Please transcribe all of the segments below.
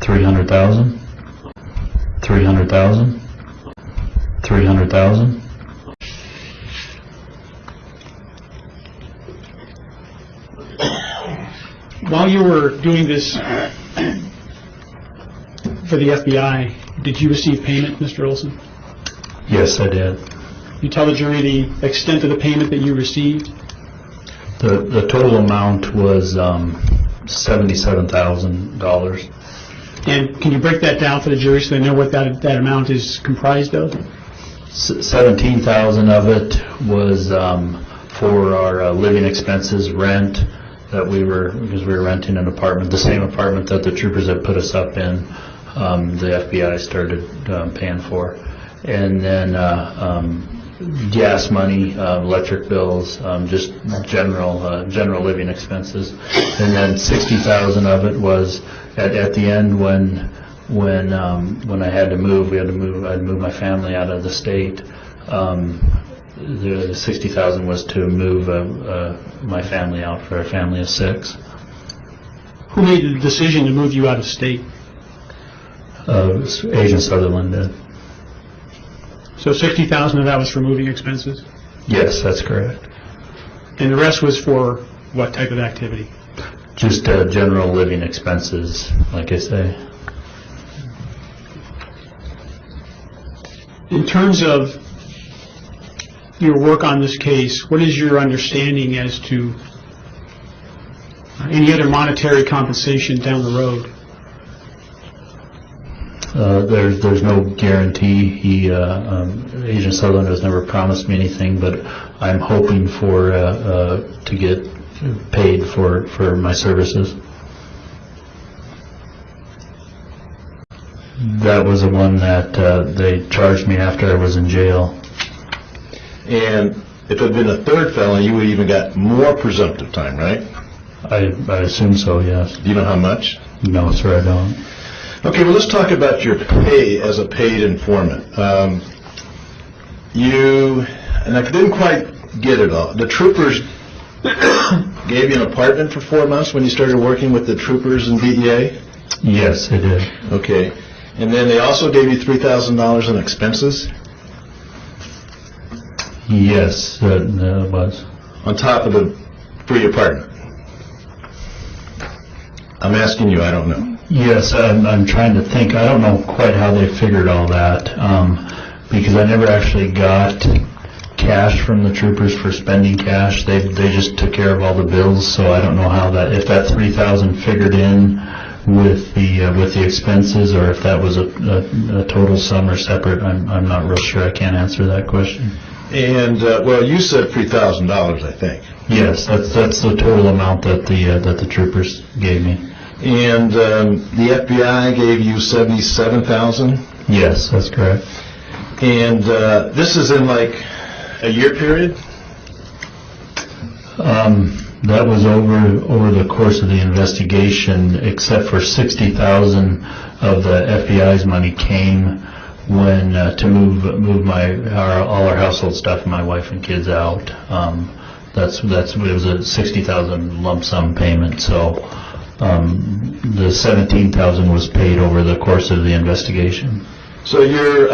300,000, 300,000, 300,000. While you were doing this for the FBI, did you receive payment, Mr. Olson? Yes, I did. You tell the jury the extent of the payment that you received? The total amount was $77,000. And can you break that down for the jury so they know what that amount is comprised of? 17,000 of it was for our living expenses, rent that because we were renting an apartment, the same apartment that the troopers had put us up in. The FBI started paying for, and then gas money, electric bills, just general living expenses, and then 60,000 of it was at the end when I had to move. I'd move my family out of the state. The 60,000 was to move my family out for a family of 6. Who made the decision to move you out of state? Agent Sutherland did. So 60,000 of that was for moving expenses? Yes, that's correct. And the rest was for what type of activity? Just general living expenses, like I say. In terms of your work on this case, what is your understanding as to any other monetary compensation down the road? There's no guarantee. Agent Sutherland has never promised me anything, but I'm hoping to get paid for my services. That was the one that they charged me after I was in jail. And if it had been a third felony, you would even got more presumptive time, right? I assume so, yes. Do you know how much? No, sir, I don't. Okay, well, let's talk about your pay as a paid informant. And I didn't quite get it all. The troopers gave you an apartment for 4 months when you started working with the troopers in DEA? Yes, they did. Okay. And then they also gave you $3,000 in expenses? Yes, that was. On top of the free apartment? I'm asking you, I don't know. Yes, I'm trying to think. I don't know quite how they figured all that, because I never actually got cash from the troopers for spending cash. They just took care of all the bills, so I don't know how if that $3,000 figured in with the expenses, or if that was a total sum or separate. I'm not real sure. I can't answer that question. And well, you said $3,000, I think. Yes, that's the total amount that the troopers gave me. And the FBI gave you $77,000? Yes, that's correct. And this is in like a year period? That was over the course of the investigation, except for 60,000 of the FBI's money came when to move all our household stuff, my wife and kids out. It was a 60,000 lump sum payment. So the 17,000 was paid over the course of the investigation. So your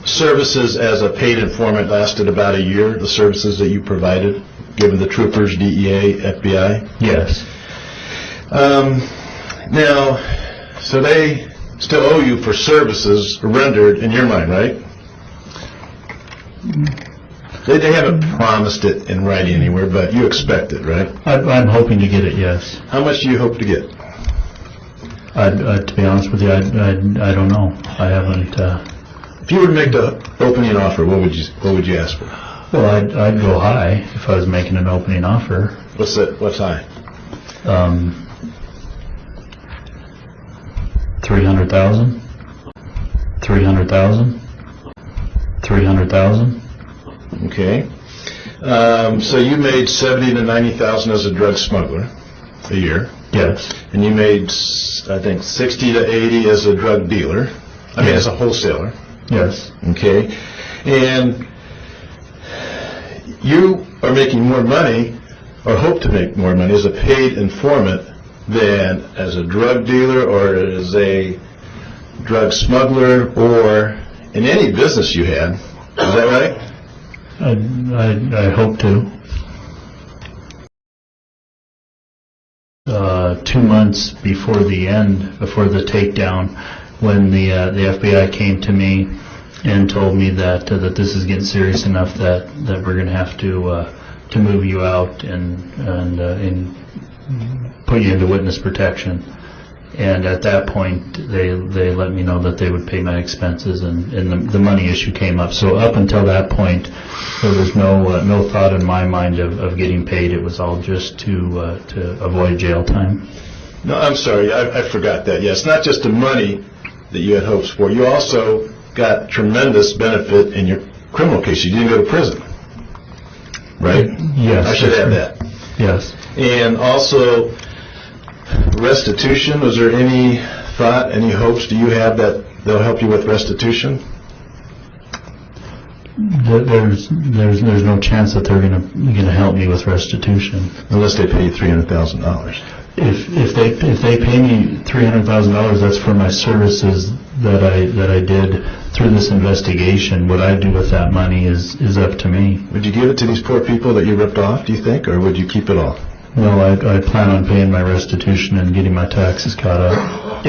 services as a paid informant lasted about a year, the services that you provided, given the troopers, DEA, FBI? Yes. Now, so they still owe you for services rendered, in your mind, right? They haven't promised it in writing anywhere, but you expect it, right? I'm hoping to get it, yes. How much do you hope to get? To be honest with you, I don't know. I haven't. If you were to make the opening offer, what would you ask for? Well, I'd go high if I was making an opening offer. What's that? What's high? 300,000. 300,000. 300,000. Okay. So you made $70,000 to $90,000 as a drug smuggler a year. Yes. And you made, I think, $60,000 to $80,000 as a drug dealer. I mean, as a wholesaler. Yes. Okay. And you are making more money, or hope to make more money, as a paid informant than as a drug dealer or as a drug smuggler or in any business you had. Is that right? I hope to. 2 months before the takedown, when the FBI came to me and told me that this is getting serious enough that we're going to have to move you out and put you into witness protection. And at that point, they let me know that they would pay my expenses, and the money issue came up. So up until that point, there was no thought in my mind of getting paid. It was all just to avoid jail time. No, I'm sorry, I forgot that. Yes, not just the money that you had hopes for. You also got tremendous benefit in your criminal case. You didn't go to prison, right? Yes. I should add that. Yes. And also, restitution, was there any thought, any hopes do you have that they'll help you with restitution? There's no chance that they're gonna help me with restitution. Unless they pay you $300,000. If they pay me $300,000, that's for my services that I did through this investigation. What I do with that money is up to me. Would you give it to these poor people that you ripped off, do you think, or would you keep it all? Well, I plan on paying my restitution and getting my taxes caught up.